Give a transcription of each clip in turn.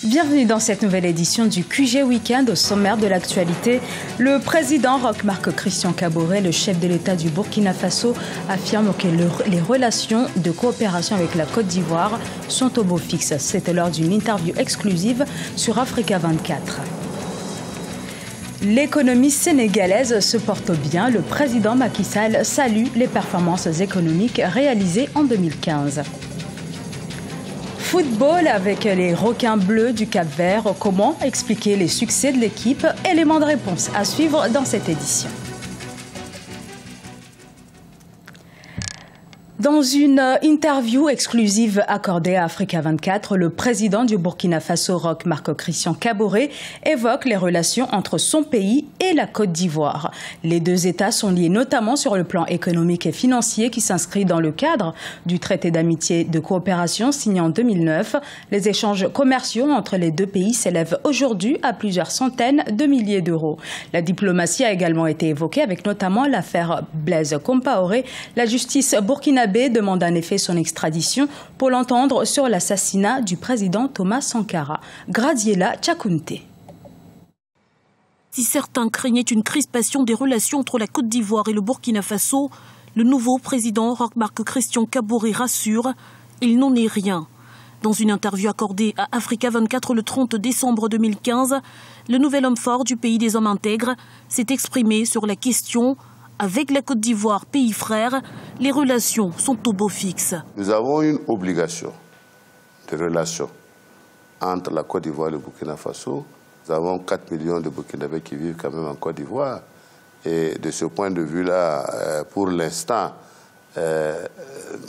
Bienvenue dans cette nouvelle édition du QG Weekend. Au sommaire de l'actualité, le président Roch-Marc Christian Kaboré, le chef de l'État du Burkina Faso, affirme que les relations de coopération avec la Côte d'Ivoire sont au beau fixe. C'était lors d'une interview exclusive sur Africa 24. L'économie sénégalaise se porte bien. Le président Macky Sall salue les performances économiques réalisées en 2015. Football avec les requins bleus du Cap-Vert. Comment expliquer les succès de l'équipe? Élément de réponse à suivre dans cette édition. Dans une interview exclusive accordée à Africa 24, le président du Burkina Faso, Roch-Marc Christian Kaboré, évoque les relations entre son pays et la Côte d'Ivoire. Les deux États sont liés notamment sur le plan économique et financier qui s'inscrit dans le cadre du traité d'amitié et de coopération signé en 2009. Les échanges commerciaux entre les deux pays s'élèvent aujourd'hui à plusieurs centaines de milliers d'euros. La diplomatie a également été évoquée avec notamment l'affaire Blaise Compaoré. La justice burkinabé demande en effet son extradition pour l'entendre sur l'assassinat du président Thomas Sankara. Gradiela Tchakounté. Si certains craignaient une crispation des relations entre la Côte d'Ivoire et le Burkina Faso, le nouveau président Roch-Marc Christian Kaboré rassure, il n'en est rien. Dans une interview accordée à Africa 24 le 30 décembre 2015, le nouvel homme fort du pays des hommes intègres s'est exprimé sur la question. Avec la Côte d'Ivoire, pays frère, les relations sont au beau fixe. Nous avons une obligation de relations entre la Côte d'Ivoire et le Burkina Faso. Nous avons 4 millions de Burkinabés qui vivent quand même en Côte d'Ivoire. Et de ce point de vue-là, pour l'instant,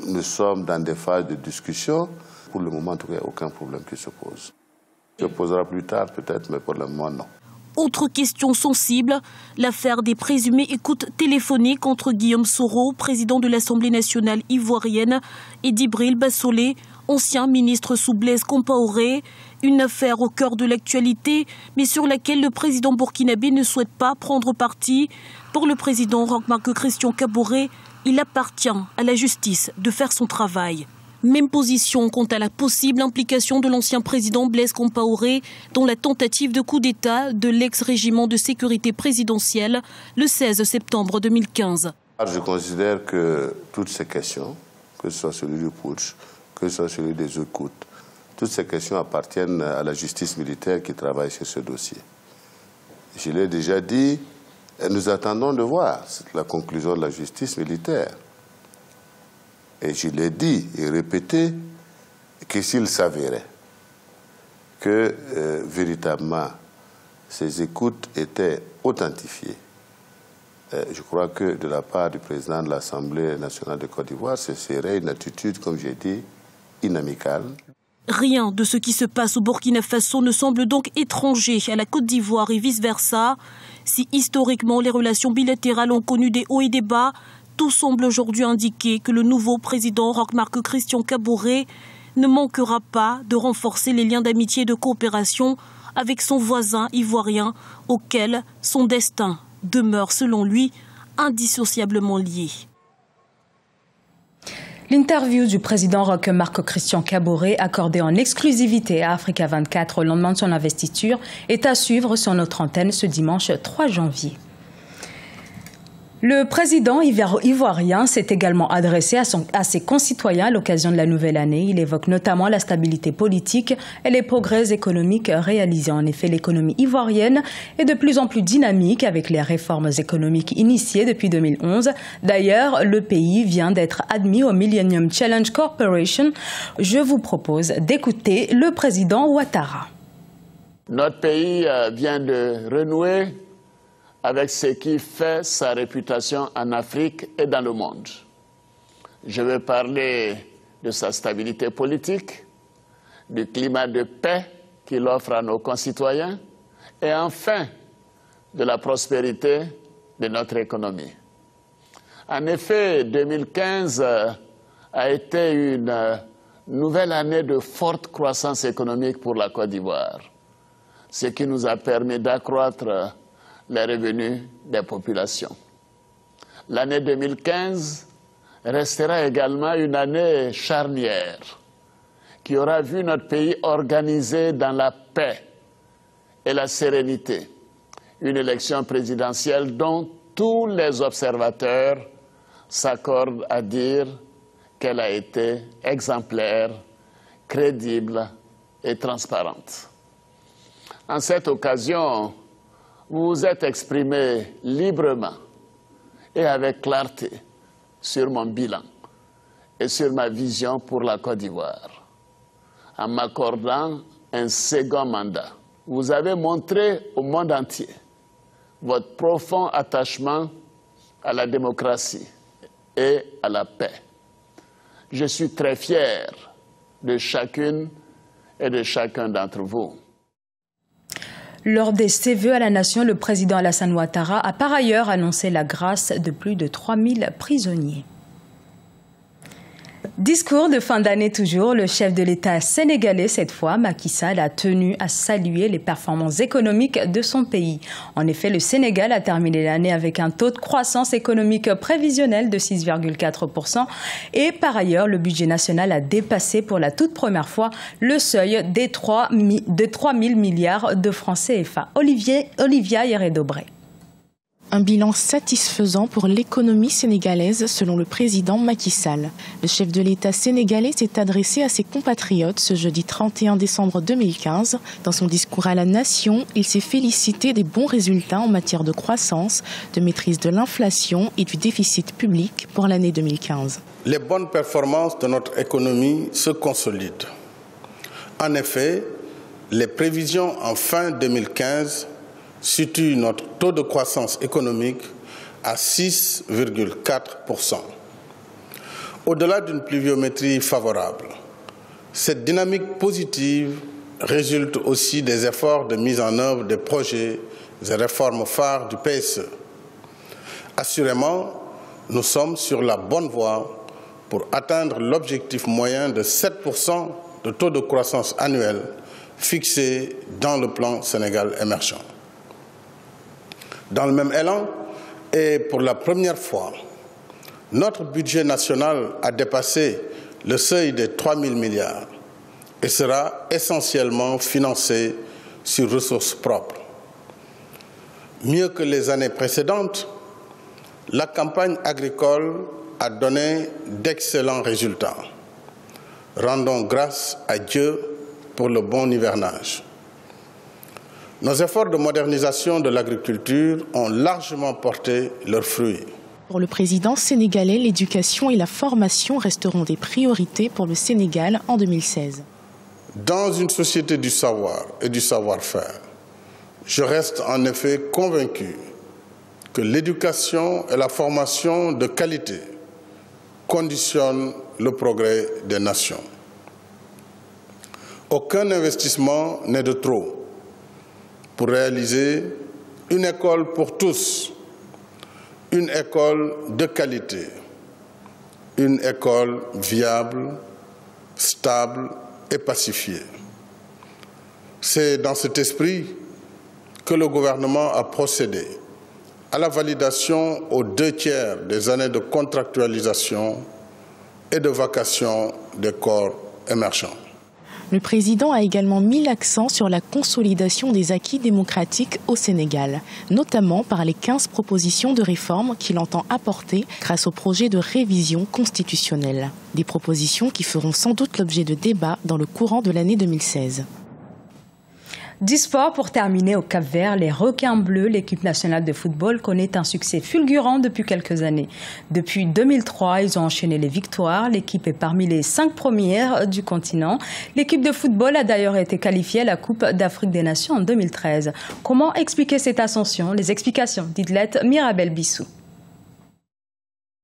nous sommes dans des phases de discussion. Pour le moment, il n'y a aucun problème qui se pose. Il se posera plus tard peut-être, mais pour le moment, non. Autre question sensible, l'affaire des présumées écoutes téléphoniques entre Guillaume Soro, président de l'Assemblée nationale ivoirienne, et Djibril Bassolé, ancien ministre sous Blaise Compaoré. Une affaire au cœur de l'actualité, mais sur laquelle le président burkinabé ne souhaite pas prendre parti. Pour le président Roch-Marc Christian Kaboré, il appartient à la justice de faire son travail. Même position quant à la possible implication de l'ancien président Blaise Compaoré dans la tentative de coup d'État de l'ex-régiment de sécurité présidentielle le 16 septembre 2015. Je considère que toutes ces questions, que ce soit celui du putsch, que ce soit celui des écoutes, toutes ces questions appartiennent à la justice militaire qui travaille sur ce dossier. Je l'ai déjà dit, nous attendons de voir la conclusion de la justice militaire. Et je l'ai dit et répété que s'il s'avérait que véritablement ces écoutes étaient authentifiées, je crois que de la part du président de l'Assemblée nationale de Côte d'Ivoire, ce serait une attitude, comme j'ai dit, inamicale. Rien de ce qui se passe au Burkina Faso ne semble donc étranger à la Côte d'Ivoire et vice-versa. Si historiquement les relations bilatérales ont connu des hauts et des bas, tout semble aujourd'hui indiquer que le nouveau président Roch-Marc Christian Kaboré ne manquera pas de renforcer les liens d'amitié et de coopération avec son voisin ivoirien, auquel son destin demeure, selon lui, indissociablement lié. L'interview du président Roch-Marc Christian Kaboré, accordée en exclusivité à Africa 24 au lendemain de son investiture, est à suivre sur notre antenne ce dimanche 3 janvier. Le président ivoirien s'est également adressé à ses concitoyens à l'occasion de la nouvelle année. Il évoque notamment la stabilité politique et les progrès économiques réalisés. En effet, l'économie ivoirienne est de plus en plus dynamique avec les réformes économiques initiées depuis 2011. D'ailleurs, le pays vient d'être admis au Millennium Challenge Corporation. Je vous propose d'écouter le président Ouattara. Notre pays vient de renouer avec ce qui fait sa réputation en Afrique et dans le monde. Je veux parler de sa stabilité politique, du climat de paix qu'il offre à nos concitoyens et enfin de la prospérité de notre économie. En effet, 2015 a été une nouvelle année de forte croissance économique pour la Côte d'Ivoire, ce qui nous a permis d'accroître les revenus des populations. L'année 2015 restera également une année charnière qui aura vu notre pays organisé dans la paix et la sérénité. Une élection présidentielle dont tous les observateurs s'accordent à dire qu'elle a été exemplaire, crédible et transparente. En cette occasion, vous vous êtes exprimé librement et avec clarté sur mon bilan et sur ma vision pour la Côte d'Ivoire. En m'accordant un second mandat, vous avez montré au monde entier votre profond attachement à la démocratie et à la paix. Je suis très fier de chacune et de chacun d'entre vous. Lors de ses vœux à la nation, le président Alassane Ouattara a par ailleurs annoncé la grâce de plus de 3000 prisonniers. Discours de fin d'année toujours, le chef de l'État sénégalais, cette fois, Macky Sall, a tenu à saluer les performances économiques de son pays. En effet, le Sénégal a terminé l'année avec un taux de croissance économique prévisionnel de 6,4% et par ailleurs, le budget national a dépassé pour la toute première fois le seuil de 3 000 milliards de francs CFA. Olivia Hérédobré. Un bilan satisfaisant pour l'économie sénégalaise selon le président Macky Sall. Le chef de l'État sénégalais s'est adressé à ses compatriotes ce jeudi 31 décembre 2015. Dans son discours à la nation, il s'est félicité des bons résultats en matière de croissance, de maîtrise de l'inflation et du déficit public pour l'année 2015. Les bonnes performances de notre économie se consolident. En effet, les prévisions en fin 2015 situe notre taux de croissance économique à 6,4%. Au-delà d'une pluviométrie favorable, cette dynamique positive résulte aussi des efforts de mise en œuvre des projets et réformes phares du PSE. Assurément, nous sommes sur la bonne voie pour atteindre l'objectif moyen de 7% de taux de croissance annuel fixé dans le plan Sénégal émergent. Dans le même élan, et pour la première fois, notre budget national a dépassé le seuil des 3 000 milliards et sera essentiellement financé sur ressources propres. Mieux que les années précédentes, la campagne agricole a donné d'excellents résultats. Rendons grâce à Dieu pour le bon hivernage. Nos efforts de modernisation de l'agriculture ont largement porté leurs fruits. Pour le président sénégalais, l'éducation et la formation resteront des priorités pour le Sénégal en 2016. Dans une société du savoir et du savoir-faire, je reste en effet convaincu que l'éducation et la formation de qualité conditionnent le progrès des nations. Aucun investissement n'est de trop pour réaliser une école pour tous, une école de qualité, une école viable, stable et pacifiée. C'est dans cet esprit que le gouvernement a procédé à la validation aux 2/3 des années de contractualisation et de vacation des corps émergents. Le président a également mis l'accent sur la consolidation des acquis démocratiques au Sénégal, notamment par les 15 propositions de réforme qu'il entend apporter grâce au projet de révision constitutionnelle. Des propositions qui feront sans doute l'objet de débats dans le courant de l'année 2016. Du sport pour terminer au Cap-Vert, les requins bleus, l'équipe nationale de football connaît un succès fulgurant depuis quelques années. Depuis 2003, ils ont enchaîné les victoires. L'équipe est parmi les 5 premières du continent. L'équipe de football a d'ailleurs été qualifiée à la Coupe d'Afrique des Nations en 2013. Comment expliquer cette ascension? Les explications d'Idlette Mirabel Bissou.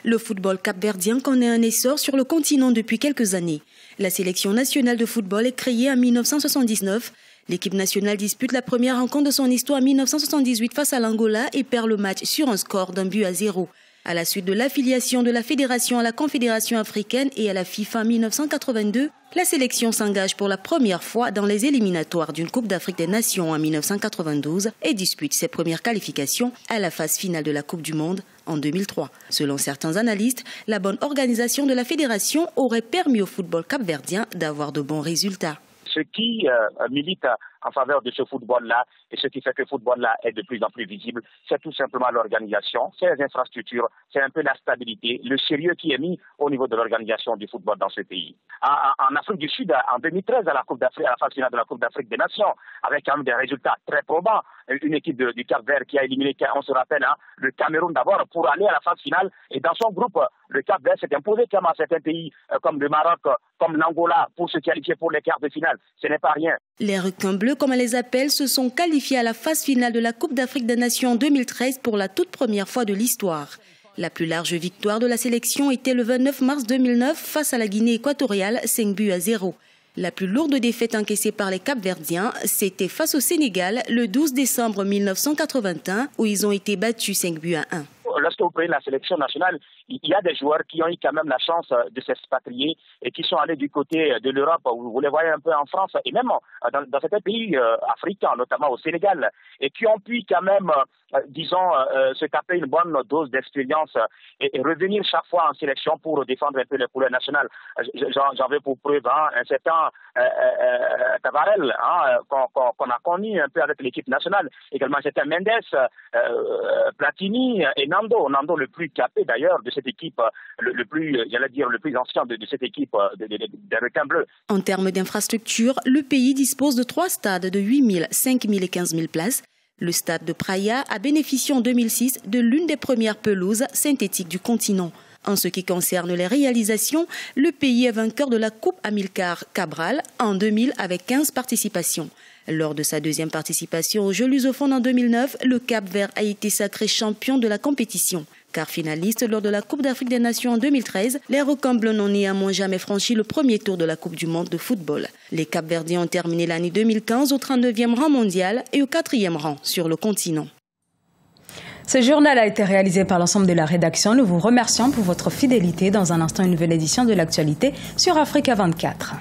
Le football capverdien connaît un essor sur le continent depuis quelques années. La sélection nationale de football est créée en 1979. L'équipe nationale dispute la première rencontre de son histoire en 1978 face à l'Angola et perd le match sur un score d'1-0. À la suite de l'affiliation de la fédération à la Confédération africaine et à la FIFA en 1982, la sélection s'engage pour la première fois dans les éliminatoires d'une Coupe d'Afrique des Nations en 1992 et dispute ses premières qualifications à la phase finale de la Coupe du Monde en 2003. Selon certains analystes, la bonne organisation de la fédération aurait permis au football capverdien d'avoir de bons résultats. Ce qui milite en faveur de ce football-là et ce qui fait que le football-là est de plus en plus visible, c'est tout simplement l'organisation, c'est les infrastructures, c'est un peu la stabilité, le sérieux qui est mis au niveau de l'organisation du football dans ce pays. En Afrique du Sud, en 2013, à la Coupe d'Afrique, à la phase finale de la Coupe d'Afrique des Nations, avec quand même des résultats très probants, une équipe du Cap-Vert qui a éliminé, on se rappelle, le Cameroun d'abord pour aller à la phase finale, et dans son groupe, le Cap-Vert s'est imposé quand même à certains pays comme le Maroc, comme l'Angola, pour se qualifier pour les quarts de finale. Ce n'est pas rien. Les requins bleus, comme on les appelle, se sont qualifiés à la phase finale de la Coupe d'Afrique des Nations en 2013 pour la toute première fois de l'histoire. La plus large victoire de la sélection était le 29 mars 2009 face à la Guinée équatoriale, 5-0. La plus lourde défaite encaissée par les Capverdiens, c'était face au Sénégal le 12 décembre 1981 où ils ont été battus 5-1. Lorsque vous prenez la sélection nationale, il y a des joueurs qui ont eu quand même la chance de s'expatrier et qui sont allés du côté de l'Europe. Vous les voyez un peu en France et même dans certains pays africains, notamment au Sénégal, et qui ont pu quand même, se taper une bonne dose d'expérience et revenir chaque fois en sélection pour défendre un peu les couleurs nationales. J'en veux pour preuve un certain Tavarel qu'on a connu un peu avec l'équipe nationale. Également certain Mendes, Platini et Nando le plus capé d'ailleurs de cette équipe, le plus ancien de cette équipe des requins bleus. En termes d'infrastructure, le pays dispose de 3 stades de 8 000, 5 000 et 15 000 places. Le stade de Praia a bénéficié en 2006 de l'une des premières pelouses synthétiques du continent. En ce qui concerne les réalisations, le pays est vainqueur de la Coupe Amilcar Cabral en 2000 avec 15 participations. Lors de sa deuxième participation aux Jeux lusophones en 2009, le Cap-Vert a été sacré champion de la compétition. Car finaliste lors de la Coupe d'Afrique des Nations en 2013, les requins bleus n'ont néanmoins jamais franchi le premier tour de la Coupe du monde de football. Les Cap-Verdiens ont terminé l'année 2015 au 39e rang mondial et au 4e rang sur le continent. Ce journal a été réalisé par l'ensemble de la rédaction. Nous vous remercions pour votre fidélité. Dans un instant, une nouvelle édition de l'actualité sur Africa 24.